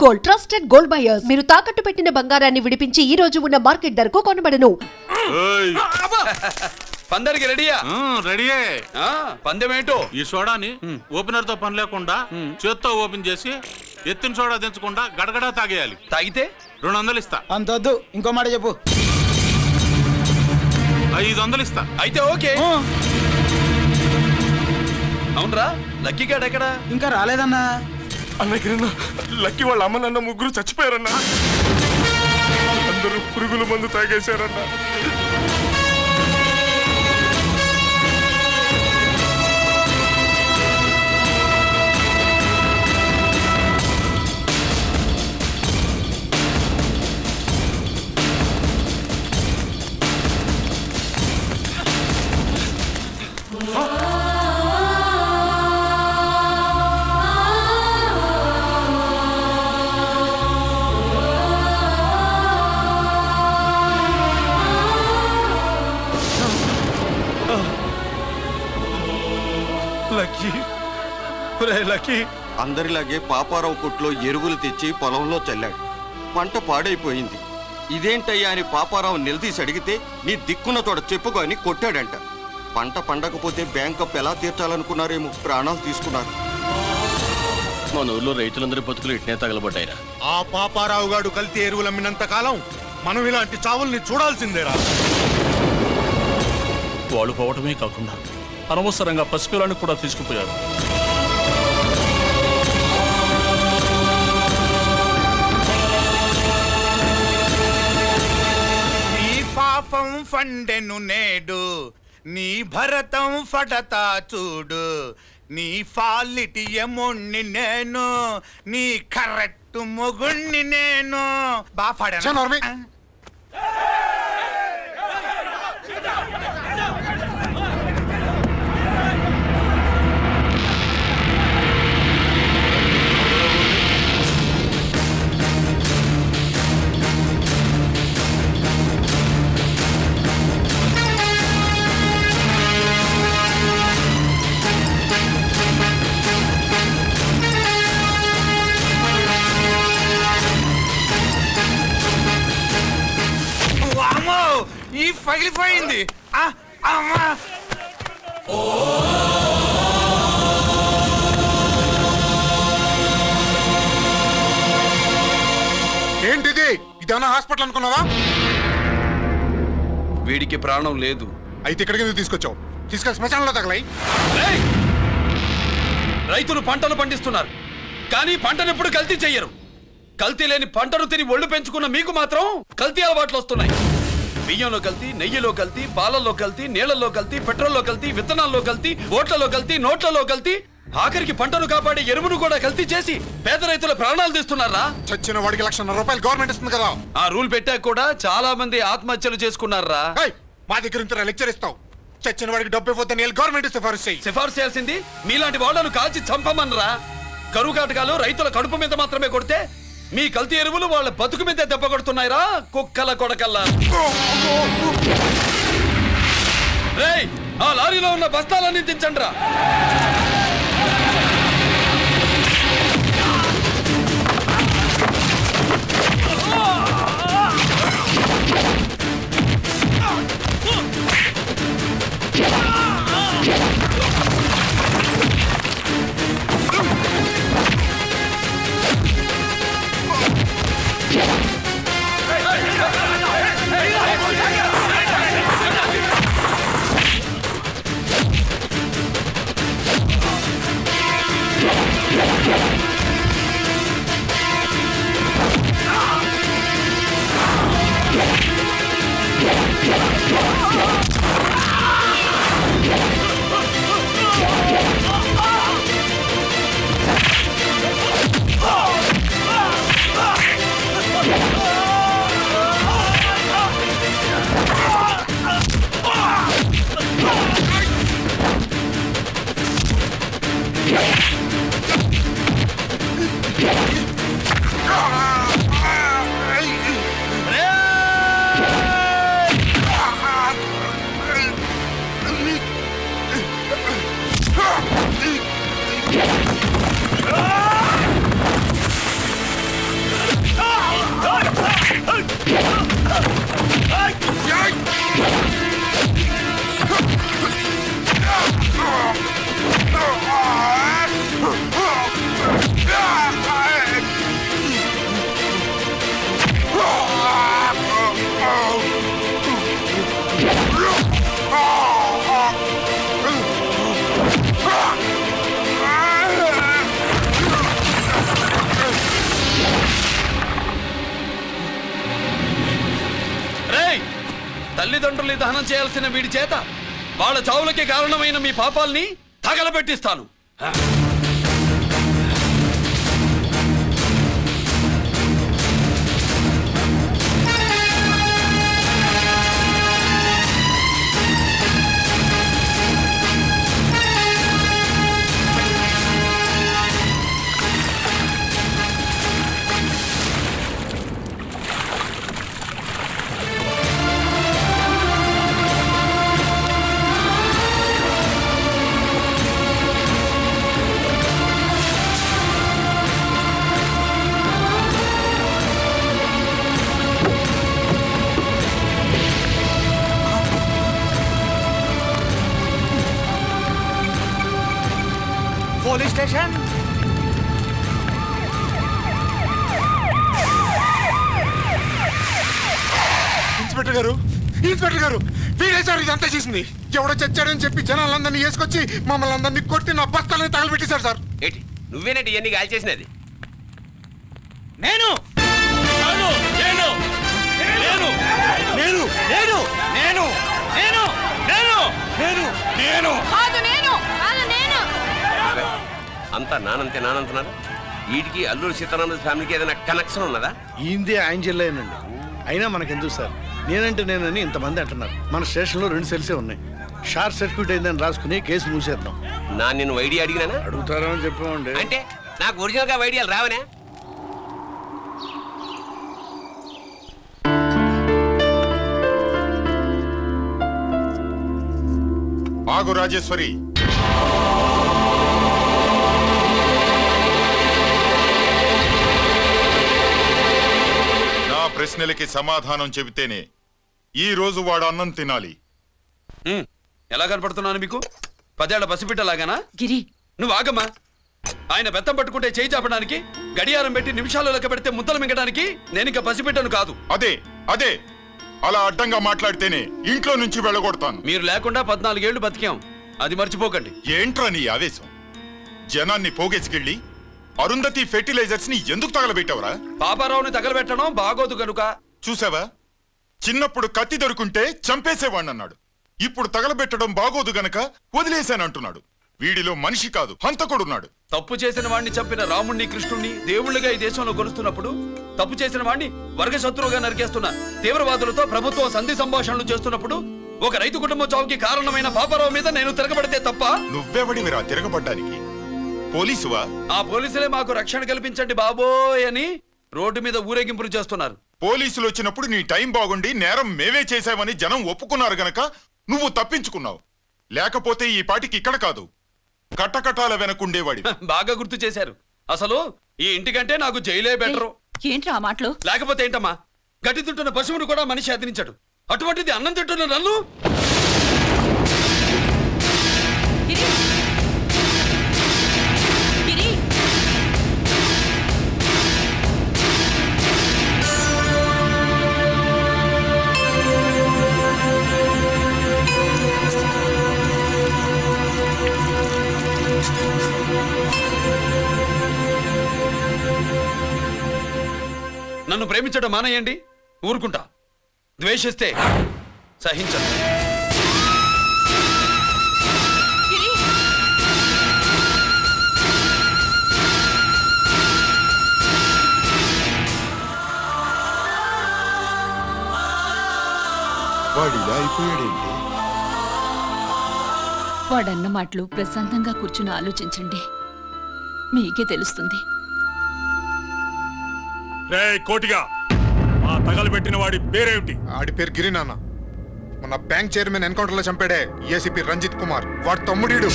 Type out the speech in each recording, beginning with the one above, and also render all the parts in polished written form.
Gold, trusted gold buyers. మీరు తాకట్టు పెట్టిన బంగారాన్ని విడిపించి ఈ రోజు ఉన్న మార్కెట్ ధరకు కొనబడను. పందరికి రెడీయా? రెడీయే. పందెమేంటో? ఈ సోడాని ఓపెనర్ తో పని లేకుండా చేత్తో ఓపెన్ చేసి ఎత్తిన సోడా దించకుండా గడగడా తాగేయాలి. తాగితే 200 ఇస్తా. అంతొద్దు, ఇంకో మాట చెప్పు. 500 ఇస్తా. అయితే ఓకే. అవునరా, లక్కీ గాడు ఎక్కడా? ఇంకా రాలేదన్నా. అన్నగిరన్నా, లక్కీ వాళ్ళ అమ్మ నాన్న ముగ్గురు చచ్చిపోయారన్నా. అందరూ పురుగుల మందు తాగేశారన్నా. లక్కీ అందరిలాగే పాపారావు కొట్లో ఎరువులు తెచ్చి పొలంలో చల్లాడు. పంట పాడైపోయింది. ఇదేంటయ్యా అని పాపారావు నిలదీసి అడిగితే నీ దిక్కున్న తోడ చెప్పుకొని కొట్టాడంట. పంట పండకపోతే బ్యాంక్ అప్పు ఎలా తీర్చాలనుకున్నారేమో ప్రాణాలు తీసుకున్నారు. మన ఊర్లో రైతులందరి బతుకులు ఇట్నే తగలబడ్డాయిరా. ఆ పాపారావు గాడు కల్తీ ఎరువులు అమ్మినంత కాలం మనం ఇలాంటి చావుల్ని చూడాల్సిందేరా. వాళ్ళు పోవటమే కాకుండా అనవసరంగా పసిపిల్లని కూడా తీసుకుపోయారు. నీ పాపం ఫండెను నేడు, నీ భరతం ఫటతా చూడు. నీ ఫాలిటి ఎముణ్ణి నేను, నీ కరెక్ట్ మొగుణ్ణి నేను. బాగా ఈ పగిలిపోయింది. ఏంటిది? ఇదేమన్నా హాస్పిటల్ అనుకున్నావా? వీడికి ప్రాణం లేదు. అయితే ఇక్కడికి ఎందుకు తీసుకొచ్చావు? తీసుకెళ్ళి శ్మశానంలో తగలై. రైతులు పంటలు పండిస్తున్నారు, కానీ పంటను ఎప్పుడు కల్తీ చెయ్యరు. కల్తీ లేని పంటను తిని ఒళ్ళు పెంచుకున్న మీకు మాత్రం కల్తీ అలవాట్లు వస్తున్నాయి. బియ్యంలో కల్తీ, నెయ్యిలో కల్తీ, పాలల్లో కల్తీ, నీళ్లలో కల్తీ, పెట్రోల్లో కల్తీ, విత్తనాల్లో కల్తీ, ఓట్లలో కల్తీ, నోట్లలో కల్తీ, ఆఖరికి పంటను కాపాడే ఎరువును కూడా కల్తీ చేసి పేద రైతుల ప్రాణాలు తీస్తున్నారా? చచ్చిన వాడికి ₹1,00,000 గవర్నమెంట్ ఇస్తుంది కదా. ఆ రూల్ పెట్టాక కూడా చాలా మంది ఆత్మహత్యలు చేసుకున్నారా? మా దగ్గర ఇంత లెక్చర్ ఇస్తావు. చచ్చిన వాడికి డబ్బు ఇవ్వద్దని గవర్నమెంట్ సిఫారసు చేయి. సిఫార్సు చేయాల్సింది మీలాంటి వాళ్ళను కాల్చి చంపమనరా? కరువు కాటకాలు రైతుల కడుపు మీద మాత్రమే కొడితే మీ కల్తీ ఎరువులు వాళ్ళ బతుకు మీద దెబ్బ కొడుతున్నాయిరా కుక్కల కొడకల్లా. రేయ్, ఆ లారీలో ఉన్న బస్తాలన్నీ దించండిరా. తల్లిదండ్రుల్ని దహనం చేయాల్సిన వీడి చేత వాళ్ళ చావులకి కారణమైన మీ పాపాల్ని తగలబెట్టిస్తాను. Police station. ఇన్స్పెక్టర్ గారు, ఇన్స్పెక్టర్ గారు, వీడే సార్ ఇదంతా చేసింది. ఎవడో చచ్చాడని చెప్పి జనాలందరినీ వేసుకొచ్చి మమ్మల్ని అందరినీ కొట్టి నా బస్తాలని తగలబెట్టేశారు సార్. ఏంటి నువ్వేనండి ఇవన్నీ గాలి చేసినది? నేను నేను నేను నేను నేను నేను నేను నేను నేను నేను నేను అంతా నానంటున్నారు. వీటికి అల్లూరు సీతారామరాజు ఫ్యామిలీకి ఏదైనా కనెక్షన్ ఉన్నదా? ఈందే ఆయన జిల్లానండి. అయినా మనకెందుకు సార్, నేనంటే నేనని ఇంతమంది అంటున్నారు. మన స్టేషన్లో 2 సెల్సే ఉన్నాయి. షార్ట్ సర్క్యూట్ అయిందని రాసుకుని కేసు మూసేద్దాం. నిన్ను ఐడియా అడిగినానా? అడుగుతారా అని చెప్పామండి. అంటే నాకు ఒరిజినల్ గా ఐడియాలు రావనే? ఆగు రాజేశ్వరి, నా ప్రశ్నలకి సమాధానం చెబితేనే ఈ రోజు వాడు అన్నం తినాలి. ఎలా కనపడుతున్నాను మీకు? 10 ఏళ్ల పసిబిడ్డలాగానా? గిరి, నువ్వు ఆగమ్మా. ఆయన బెత్తం పట్టుకుంటే చేయి చాపడానికి, గడియారం పెట్టి నిమిషాలు లెక్క పెడితే ముద్దలు మింగడానికి నేను ఇంకా పసిబిడ్డను కాదు. అదే అదే అలా అడ్డంగా మాట్లాడితేనే ఇంట్లో నుంచి వెళ్ళగొడతాను. మీరు లేకుండా 14 ఏళ్లు బతికాం, అది మర్చిపోకండి. ఏంట్రా నీ ఆవేశం? జనాన్ని పోగేసుకెళ్ళి అరుంధతి ఫెర్టిలైజర్స్ ని ఎందుకు తగలబెట్టావురా? పాపారావుని తగలబెట్టడం బాగోదు కనుక. చూసావా, చిన్నప్పుడు కత్తి దొరుకుంటే చంపేసేవాణ్ణన్నాడు. ఇప్పుడు తగలబెట్టడం బాగోదు గనక వదిలేశానంటున్నాడు. వీడిలో మనిషి కాదు, హంతకుడున్నాడు. తప్పు చేసిన వాడిని చంపిన రాముణ్ణి, కృష్ణుణ్ణి దేవుళ్ళుగా ఈ దేశంలో కొలుస్తున్నప్పుడు, తప్పు చేసిన వాడిని వర్గశత్రువుగా నరికేస్తున్న తీవ్రవాదులతో ప్రభుత్వం సంధి సంభాషణలు చేస్తున్నప్పుడు, ఒక రైతు కుటుంబం చావుకి కారణమైన పాపారావు మీద నేను తిరగబడితే తప్ప? నువ్వెవడివిరా తిరగబడ్డానికి? పోలీసువా? ఆ పోలీసులే మాకు రక్షణ కల్పించండి బాబోయ్ అని రోడ్డు మీద ఊరేగింపులు చేస్తున్నారు. పోలీసులు వచ్చినప్పుడు నీ టైం బాగుండి నేరం మేమే చేశామని జనం ఒప్పుకున్నారు గనక నువ్వు తప్పించుకున్నావు. లేకపోతే ఈ పాటికి ఇక్కడ కాదు, కట్టకటాల వెనకుండేవాడి. బాగా గుర్తు చేశారు. అసలు ఈ ఇంటికంటే నాకు జైలే బెటరు. ఏంట్రా ఆ మాటలు? లేకపోతే ఏంటమ్మా, గడ్డి తింటున్న పశువును కూడా మనిషి అదిరించాడు. అటువంటిది అన్నం తింటున్న నన్ను? గిరి, గిరి, నన్ను ప్రేమించడం మానేయండి, ఊరుకుంటా. ద్వేషిస్తే సహించను. గిరి, వాడిలా అయిపోయాడేంటి? వాడన్న మాటలు ప్రశాంతంగా కూర్చుని ఆలోచించండి, మీకే తెలుస్తుంది. రే కోటిగా, ఆ తగలబెట్టిన వాడి పేరేమిటి? ఆడి పేరు గిరినాన్న. మన బ్యాంక్ చైర్మన్ ఎన్కౌంటర్ లో చంపాడే ఏసీపీ రంజిత్ కుమార్, వాడు తమ్ముడీడు.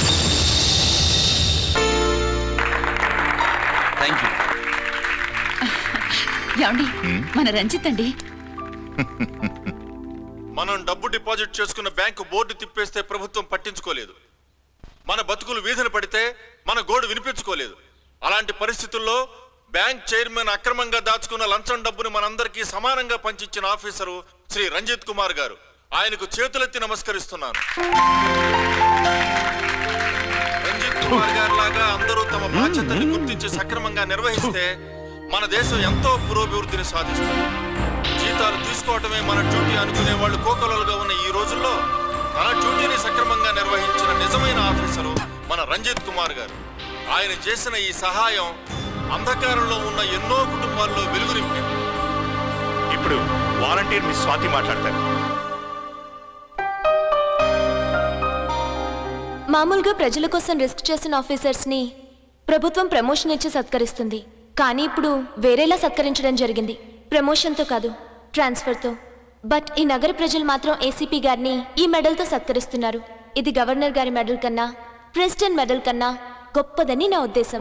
Thank you. ఏమండి, మన రంజిత్ అండి. మనం డబ్బు డిపాజిట్ చేసుకున్న బ్యాంకు బోర్డు తిప్పేస్తే ప్రభుత్వం పట్టించుకోలేదు. మన బతుకులు వీధులు పడితే మన గోడు వినిపించుకోలేదు. అలాంటి పరిస్థితుల్లో బ్యాంక్ చైర్మన్ అక్రమంగా దాచుకున్న లంచం డబ్బును మనందరికీ సమానంగా పంచిచ్చిన ఆఫీసరు శ్రీ రంజిత్ కుమార్ గారు. ఆయనకు చేతులెత్తి నమస్కరిస్తున్నాను. రంజిత్ కుమార్ గారి లాగా అందరూ తమ బాధ్యతని గుర్తించి సక్రమంగా నిర్వహిస్తే మన దేశం ఎంతో పురోభివృద్ధిని సాధిస్తుంది. జీతాలు తీసుకోవటమే మన డ్యూటీ అనుకునే వాళ్ళు కోకొలలుగా ఉన్న ఈ రోజుల్లో తన డ్యూటీని సక్రమంగా నిర్వహించిన నిజమైన ఆఫీసరు మన రంజిత్ కుమార్ గారు. ఆయన చేసిన ఈ సహాయం అంధకారంలో ఉన్న ఎన్నో కుటుంబాల్లో వెలుగు నింపింది. ఇప్పుడు వాలంటీర్ మిస్ స్వాతి మాట్లాడతారు. మామూలుగా ప్రజల కోసం రిస్క్ చేసిన ఆఫీసర్స్ని ప్రభుత్వం ప్రమోషన్ ఇచ్చి సత్కరిస్తుంది. కానీ ఇప్పుడు వేరేలా సత్కరించడం జరిగింది. ప్రమోషన్తో కాదు, ట్రాన్స్ఫర్తో. బట్ ఈ నగర ప్రజలు మాత్రం ఏసీపీ గారిని ఈ మెడల్తో సత్కరిస్తున్నారు. ఇది గవర్నర్ గారి మెడల్ కన్నా, ప్రెసిడెంట్ మెడల్ కన్నా గొప్పదని నా ఉద్దేశం.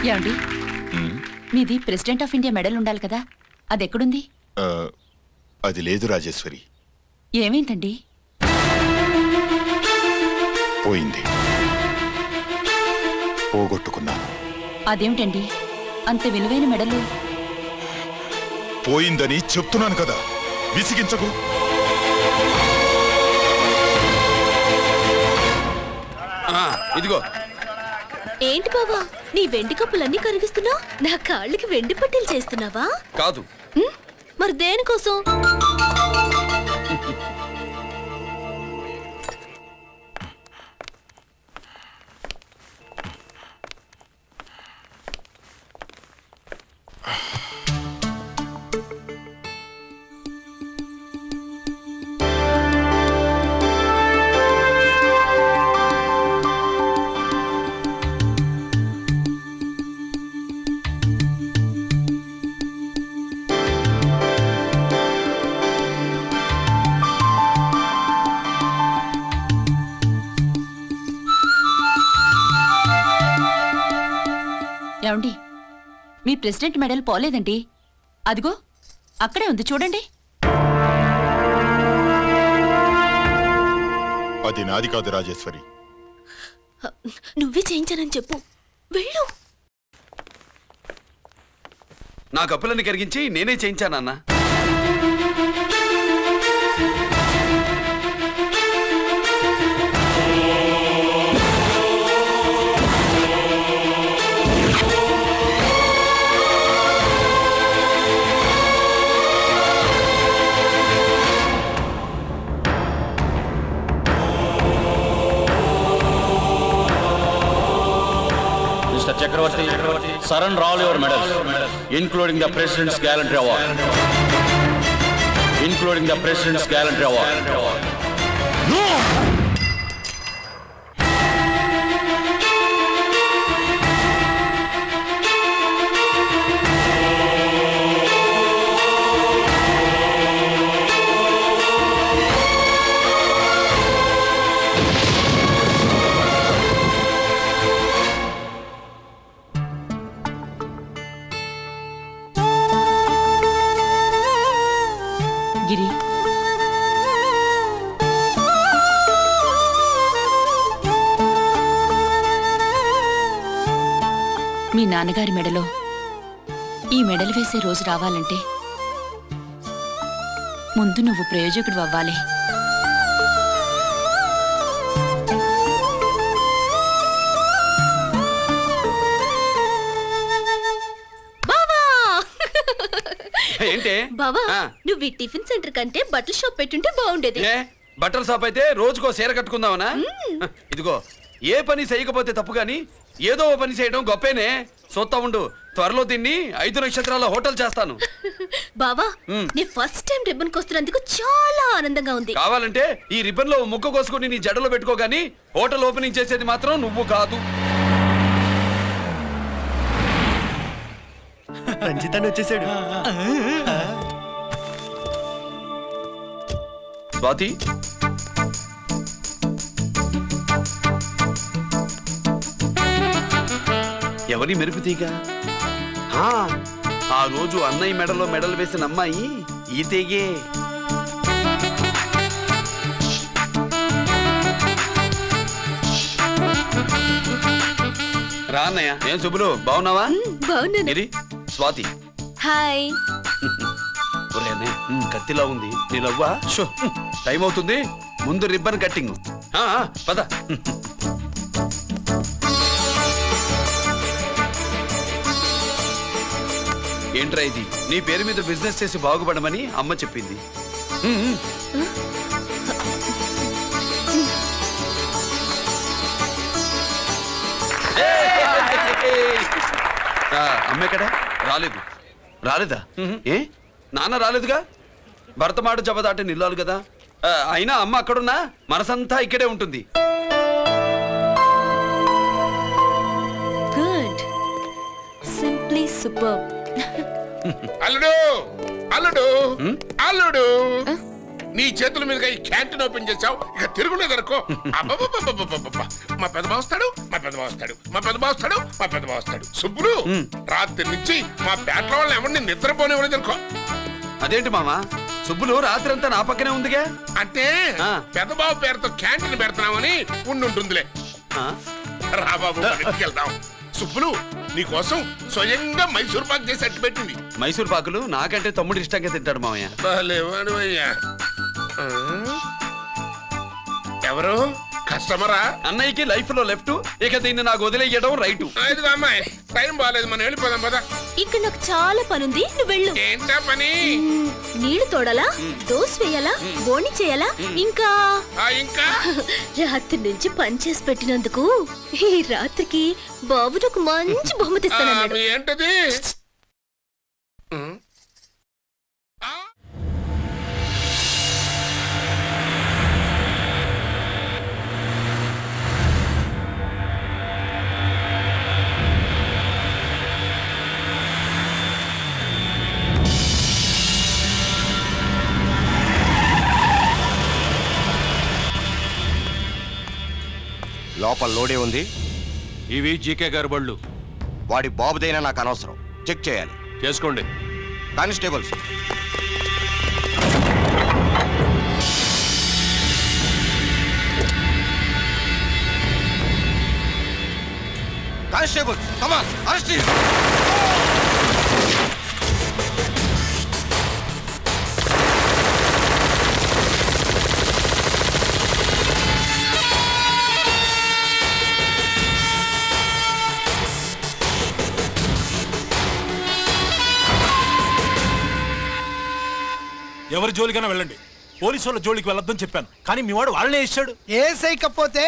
ఏమండి, మీది ప్రెసిడెంట్ ఆఫ్ ఇండియా మెడల్ ఉండాలి కదా, అది ఎక్కడుంది? అది లేదు రాజేశ్వరి. ఏమైందండి? పోయింది, పోగొట్టుకున్నాను. అదేమిటండి అంత విలువైన మెడలు? పోయిందని చెప్తున్నాను కదా, విసిగించకు. ఇదిగో. ఏంటి బావా, నీ వెండి కప్పులన్నీ కరిగిస్తున్నావు? నా కాళ్ళకి వెండి పట్టీలు చేస్తున్నావా? కాదు. మరి దేనికోసం? ఏమండి, మీ ప్రెసిడెంట్ మెడల్ పోలేదండి. అదిగో అక్కడే ఉంది, చూడండి. అది నాది కాదు రాజేశ్వరి. నువ్వే చేయించానని చెప్పు, వెళ్ళు. నా కప్పులన్నీ కరిగించి నేనే చేయించానన్నా. Chakravarti, surrender all your medals, including the President's Gallantry Award. Including the President's Gallantry Award. No! గిరి, మీ నాన్నగారి మెడలో ఈ మెడలు వేసే రోజు రావాలంటే ముందు నువ్వు ప్రయోజకుడు అవ్వాలి. ఏంటి బావా, నువ్వు ఈ టిఫిన్ సెంటర్ కంటే బట్టల షాప్ పెట్టుంటే బాగుండేది. బట్టల షాప్ అయితే రోజుకో చీర కట్టుకుందామనా? ఇదిగో, ఏ పని చేయకపోతే తప్పు గాని ఏదో ఓ పని చేయడం గొప్పేనే. సొత్తా ఉండు, త్వరలో దీన్ని 5 నక్షత్రాల హోటల్ చేస్తాను. బావా, నీ ఫస్ట్ టైం రిబ్బన్ కోస్తున్నందుకు చాలా ఆనందంగా ఉంది. కావాలంటే ఈ రిబ్బన్ లో ముక్క కోసుకుని నీ జడలో పెట్టుకోగాని హోటల్ ఓపెనింగ్ చేసేది మాత్రం నువ్వు కాదు. రంజిత్ వచ్చేసాడు. స్వాతి, ఎవరి మెరుపు తీగ? ఆ రోజు అన్నయ్య మెడలో మెడలు వేసిన అమ్మాయి ఈ తీగే. రా అన్నయ్య. ఏం శుభ్రు, బాగున్నావా? బాగున్నాను. స్వాతి, హాయ్. కత్తిలా ఉంది నీ లవ్వా? టైం అవుతుంది, ముందు రిబ్బన్ కట్టింగ్. పద. ఏంట్రా ఇది? నీ పేరు మీద బిజినెస్ చేసి బాగుపడమని అమ్మ చెప్పింది. అమ్మ ఎక్కడా? రాలేదా? ఏ నాన్న రాలేదుగా? భర్త మాట జబదాటే నిల్లాలు కదా. అయినా అమ్మ అక్కడున్నా మనసంతా ఇక్కడే ఉంటుంది. Good, simply super. అల్లుడు అల్లుడు అల్లుడు, నీ చేతుల మీదుగా ఈ క్యాంటీన్ ఓపెన్ చేసావు, ఇక తిరుగులేదనుకో. మా పెద్ద బావస్తాడు, మా పెద్ద బావస్తాడు, మా పెద్ద బావస్తాడు, మా పెద్ద బావస్తాడు. సుబ్బులు రాత్రి నుంచి మా పేటల వాళ్ళని ఎవరిని నిద్రపోనివ్వలేదనుకో. అదేంటి మామా, సుబ్బులు రాత్రి అంతా నా పక్కనే ఉందిగా? అంటే పెద్ద బావ పేరుతో క్యాంటీన్ పెడుతున్నామని ఉండుంటుందిలే. రా బాబు, వెళ్దాం. సుబ్బులు నీకోసం స్వయంగా మైసూర్ పాక్ చేసి అట్టు పెట్టింది. మైసూర్ పాకులు నాకంటే తమ్ముడు ఇష్టంగా తింటాడు మామయ్య. ఎవరు కస్టమరా? అన్నయ్యకి లైఫ్ లో లెఫ్ట్, ఇక దీన్ని నాకు వదిలేయడం రైట్. అమ్మాయి టైం బాగాలేదు, మనం వెళ్ళిపోదాం పద. ఇక్కడ నాకు చాలా పనుంది, నువ్వు వెళ్ళు. ఏంటా పని? నీళ్లు తోడాలా, దోశ వేయాలా, బోని చేయాలా, ఇంకా రాత్రి నుంచి పని చేసి పెట్టినందుకు ఈ రాత్రికి బాబు నాకు మంచి బహుమతి ఇస్తానన్నాడు. ఏంటది? లోపల లోడే ఉంది. ఇవి జీకే గారి బళ్ళు. వాడి బాబుదైనా నాకు అనవసరం, చెక్ చేయాలి. చేసుకోండి. Constables, constables, come on, arrest him. ఎవరి జోలికైనా వెళ్ళండి, పోలీసు వాళ్ళ జోలికి వెళ్ళొద్దని చెప్పాను, కానీ మీ వాడు వాళ్ళనే ఇచ్చాడు. ఏసైకపోతే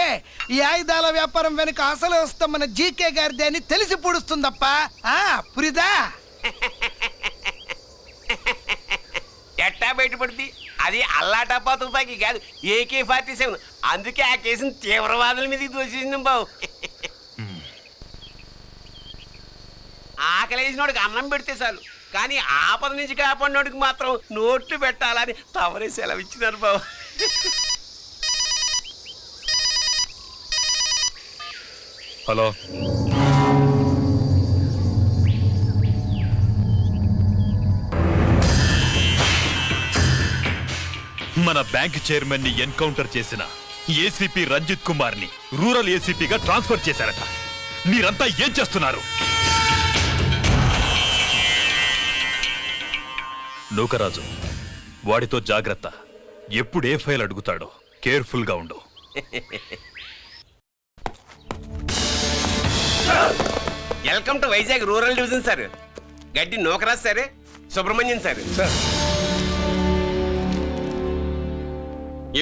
ఈ ఆయుధాల వ్యాపారం వెనుక అసలు వస్తాం మన జీకే గారిది అని తెలిసి పూడుస్తుందప్ప. పురిదా ఎట్టా బయటపడుతుంది? అది అల్లాటప్పా తుపాకి కాదు, AK-47. అందుకే ఆ కేసును తీవ్రవాదుల మీదకి దోషించాం బాబు. ఆకలేసినోడికి అన్నం పెడితే చాలు, కానీ ఆపద నుంచి కాపాడినోడికి మాత్రం నోట్లు పెట్టాలని తవరే సెలవు ఇచ్చినారు బాబు. హలో, మన బ్యాంక్ చైర్మన్ ని ఎన్కౌంటర్ చేసిన ఏసీపీ రంజిత్ కుమార్ ని రూరల్ ఏసీపీగా ట్రాన్స్ఫర్ చేశారట. మీరంతా ఏం చేస్తున్నారు? నూకరాజు, వాడితో జాగ్రత్త. ఎప్పుడు ఏ ఫైల్ అడుగుతాడో కేర్ఫుల్ గా ఉండు. Welcome to Vizag rural division sir. Gaddi Nookaraju sir, Subrahmanyam sir.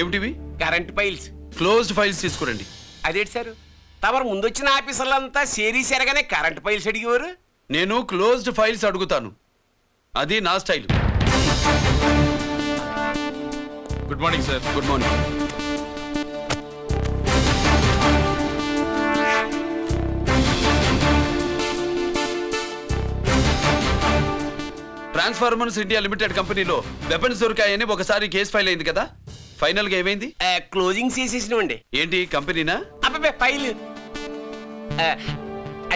ఏమిటివి? Current files. క్లోజ్డ్ ఫైల్స్ తీసుకురండి. అదేంటి సార్, తమరు ముందొచ్చిన ఆఫీసర్లంతా సేరీసారుగానే కరెంట్ ఫైల్స్ అడిగేవారు. నేను క్లోజ్డ్ ఫైల్స్ అడుగుతాను, అది నా style. Good morning sir. Good morning. Transformers India limited కంపెనీలో వెపన్స్ దొరికాయని ఒకసారి కేసు ఫైల్ అయింది కదా, ఫైనల్ గా ఏమైంది? క్లోజింగ్ చేసేసినండి. ఏంటి కంపెనీనా? అబ్బే ఫైల్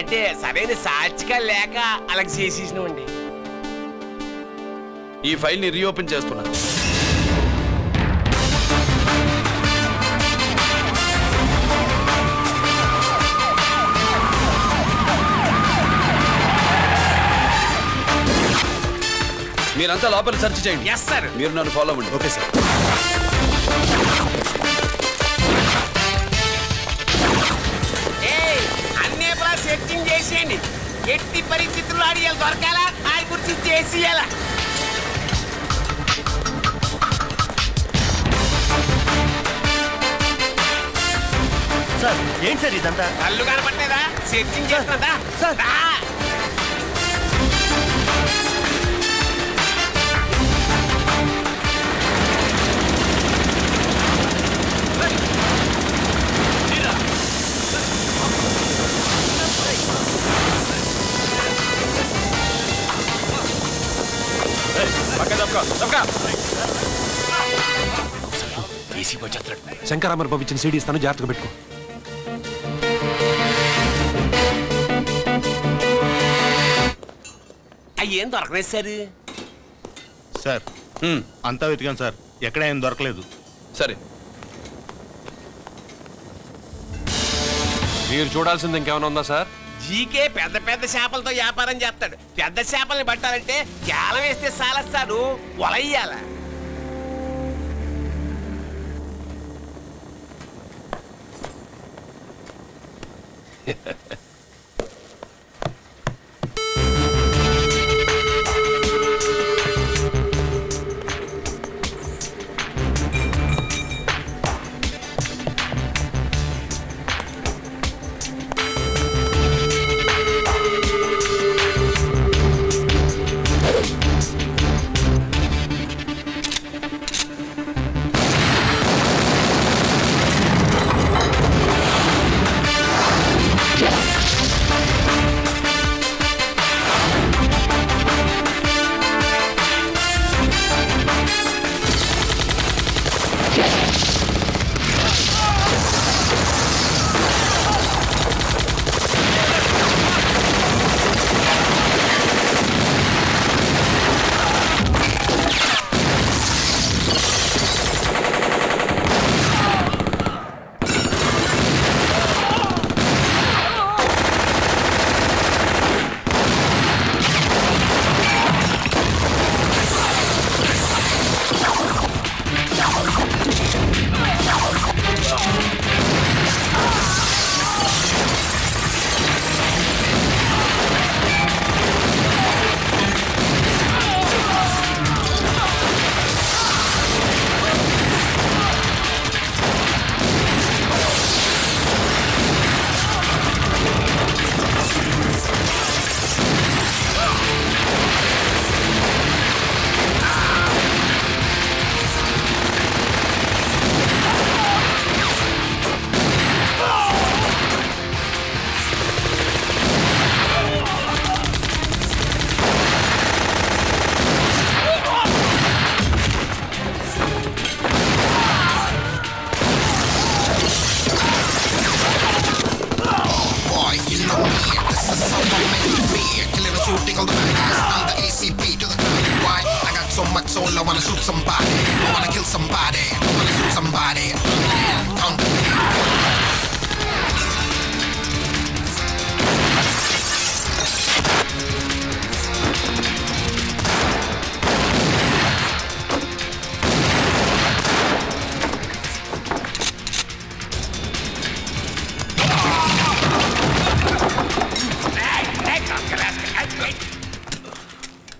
అంటే సరైన సాక్షిగా లేక అలాగ చేసేసినండి. ఈ ఫైల్ ని రీఓపెన్ చేస్తున్నా. మీరంతా లోపల సెర్చ్ చేయండి. Yes sir. మీరు నన్ను ఫాలో అవ్వండి. Okay sir. అన్నే సెర్చింగ్ చేసేయండి, ఎట్టి పరిస్థితుల్లో అడియాలి దొరకాలా. మార్చి చేసేయాల. సార్ ఏంటి సార్ ఇదంతా? కళ్ళు కనపట్టలేదా? సెర్చింగ్ చేస్తున్నదా? శంకరామర్ పంపించిన సీడీ ఇస్తాను, జాగ్రత్తగా పెట్టుకో. అయ్యేం దొరకలేదు సార్. సార్ అంతా వెతికాను సార్, ఎక్కడ ఏం దొరకలేదు. సరే, మీరు చూడాల్సింది ఇంకేమైనా ఉందా సార్? జీకే పెద్ద పెద్ద చేపలతో వ్యాపారం చేస్తాడు. పెద్ద చేపల్ని పట్టాలంటే కేలం వేస్తే సాలస్తాడు, వలయ్యాల.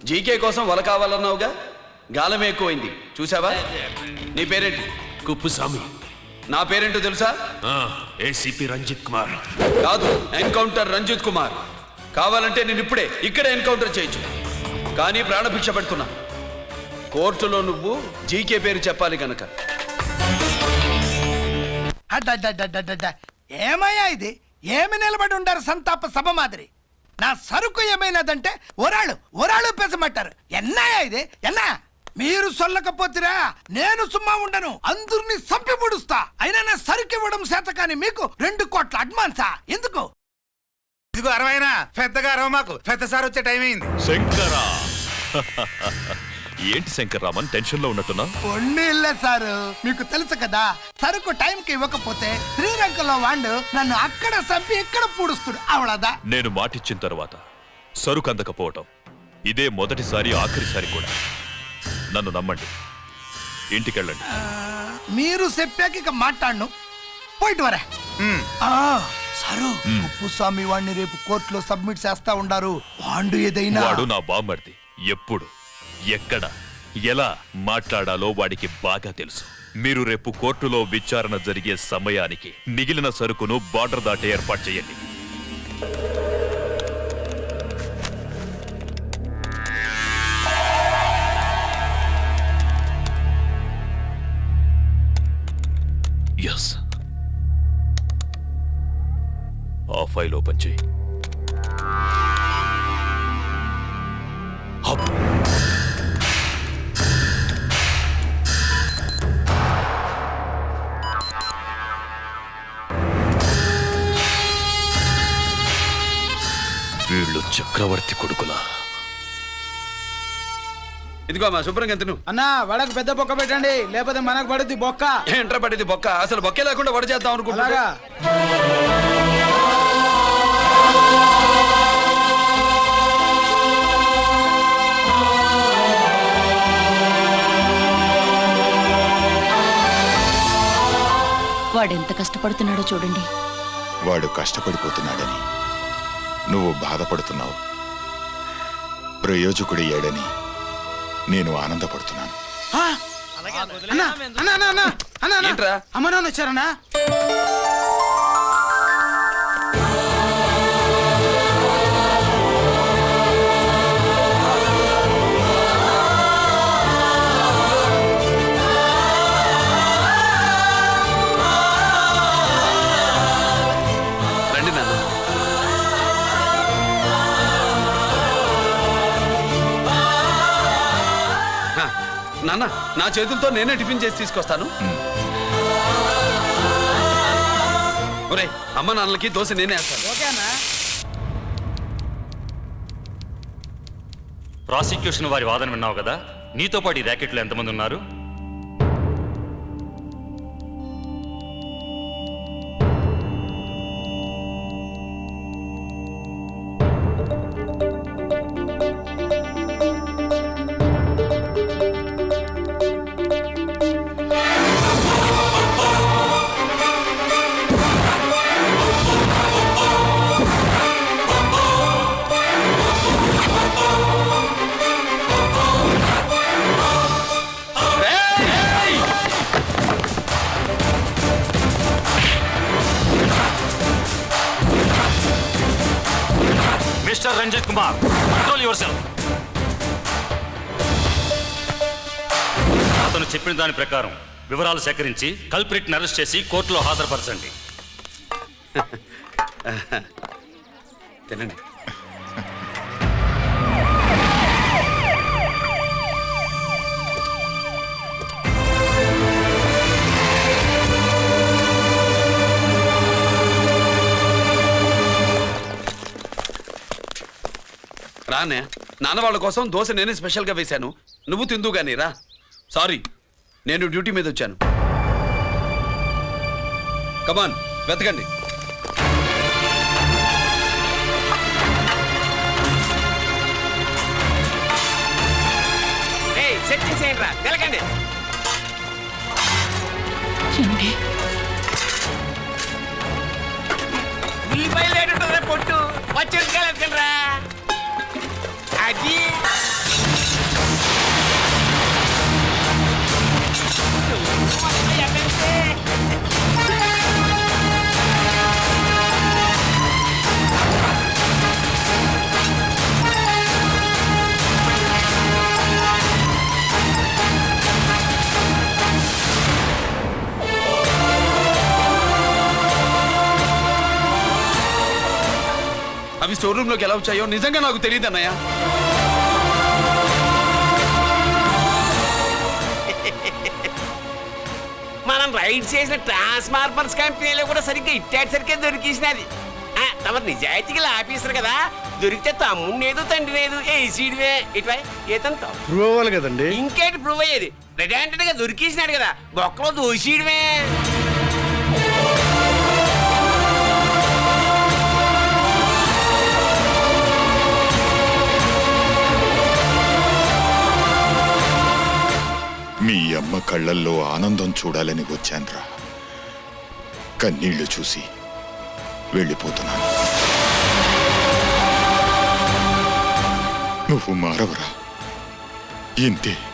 జీకే కోసం వల కావాలన్నావుగా, గాలం ఎక్కువైంది చూసావా? నీ పేరేంటి? కుప్పుస్వామి. నా పేరేంటో తెలుసా? ఏసీపీ రంజిత్ కుమార్. కాదు, ఎన్కౌంటర్ రంజిత్ కుమార్. కావాలంటే నేను ఇప్పుడే ఇక్కడ ఎన్కౌంటర్ చేయొచ్చు, కానీ ప్రాణభిక్ష పెడుతున్నా. కోర్టులో నువ్వు జీకే పేరు చెప్పాలి గనక. ఏమయ్యా ఇది? ఏమి నిలబడి ఉండారు సంతాప సభ మాదిరి? నా సరుకు ఏమైనదంటే ఒరాళ్ళు పెసమంటారు. ఎన్నాయా ఇది? ఎన్నా మీరు సొల్లకపోతురా నేను సుమ్మా ఉండను, అందరినీ సంపి ముడుస్తా. అయినా నా సరుకు ఇవ్వడం చేత కానీ మీకు 2 కోట్ల అడ్వాన్సా? ఎందుకు? ఇదిగో 60 పెద్దగా 60 మాకు పెద్ద సార్ వచ్చే టైం అయింది. శంకరా ఏంటి శంకర్ రామన్ టెన్షన్ లో ఉన్నట్టున్నా? ఒండిల్లే సారు, మీకు తెలుసు కదా, సరుకు టైంకి ఇవ్వకపోతే శ్రీరంగంలో వాడు నన్ను అక్కడ చంపి ఇక్కడ పూడుస్తుడు. అవడదా? నేను మాటిచ్చిన తర్వాత సరుకు అందకపోవటం ఇదే మొదటిసారి, ఆఖరిసారి కూడా. నన్ను నమ్మండి, ఇంటికెళ్ళండి. మీరు చెప్పాక ఇక మాట్లాడను, పోయిట్ వరే. సారు, ఉప్పుస్వామి వాడిని రేపు కోర్టులో సబ్మిట్ చేస్తా ఉండారు. వాడు ఏదైనా వాడు నా బామ్మర్ది, ఎప్పుడు ఎక్కడ ఎలా మాట్లాడాలో వాడికి బాగా తెలుసు. మీరు రేపు కోర్టులో విచారణ జరిగే సమయానికి మిగిలిన సరుకును బార్డర్ దాటి ఏర్పాటు చేయండి. ఎస్, ఆ ఫైల్ ఓపెన్ చేయి. వీళ్ళు చక్రవర్తి కొడుకులా? ఇదిగో మా శుభ్రంగా తిను. అన్నా వడకు పెద్ద బొక్క పెట్టండి, లేకపోతే మనకు పడుద్ది బొక్క. ఏంట్రా పడింది బొక్క? అసలు బొక్కే లేకుండా వడ చేద్దాం అనుకుంటా. వాడెంత కష్టపడుతున్నాడో చూడండి. వాడు కష్టపడిపోతున్నాడని నువ్వు బాధపడుతున్నావు. ప్రయోజకుడయ్యాడని నేను ఆనందపడుతున్నాను. అమ్మ నాన్న వచ్చారన్నా? రండి నాన్న. నాన్న, నా చేతులతో నేనే టిఫిన్ చేసి తీసుకొస్తాను. ఒరే, అమ్మ నాన్నలకి దోశ నేనే వేస్తాను. ప్రాసిక్యూషన్ వారి వాదన విన్నావు కదా. నీతో పాటు ఈ ర్యాకెట్లో ఎంతమంది ఉన్నారు? Mister Ranjit Kumar, control yourself. అతను చెప్పిన దాని ప్రకారం వివరాలు సేకరించి కల్ప్రిట్ అరెస్ట్ చేసి కోర్టులో హాజరుపరచండి. తినండి. రానే, నాన్న వాళ్ళ కోసం దోశ నేనే స్పెషల్గా వేశాను. నువ్వు తిందు గానీ రా. సారీ, నేను డ్యూటీ మీద వచ్చాను. కమాన్, వెతకండి. పొట్టు వచ్చేరా అది అవి స్టోర్ రూమ్ లోకి ఎలా వచ్చాయో నిజంగా నాకు తెలియదు అన్నయ్య. మనం రైడ్ చేసిన ట్రాన్స్ఫార్మర్స్ కంపెనీలో కూడా సరిగ్గా ఇట్టాసరికే దొరికేసినది. తమ నిజాయితీగా ఆఫీసర్ కదా, దొరికితే తమ్ముడేదు తండ్రినేదు ఏసీడివే ఇటువై ఏతంతో ప్రూవ్ అవ్వాలి కదండి. ఇంకేంటి ప్రూవ్ అయ్యేది? రెడ్ హ్యాండెడ్ గా దొరికేసినాడు కదా, బొక్కలో దోషీయడమే. మీ అమ్మ కళ్ళల్లో ఆనందం చూడాలని వచ్చాన్రా. కన్నీళ్లు చూసి వెళ్ళిపోతున్నాను. నువ్వు మారవరా? ఇంతే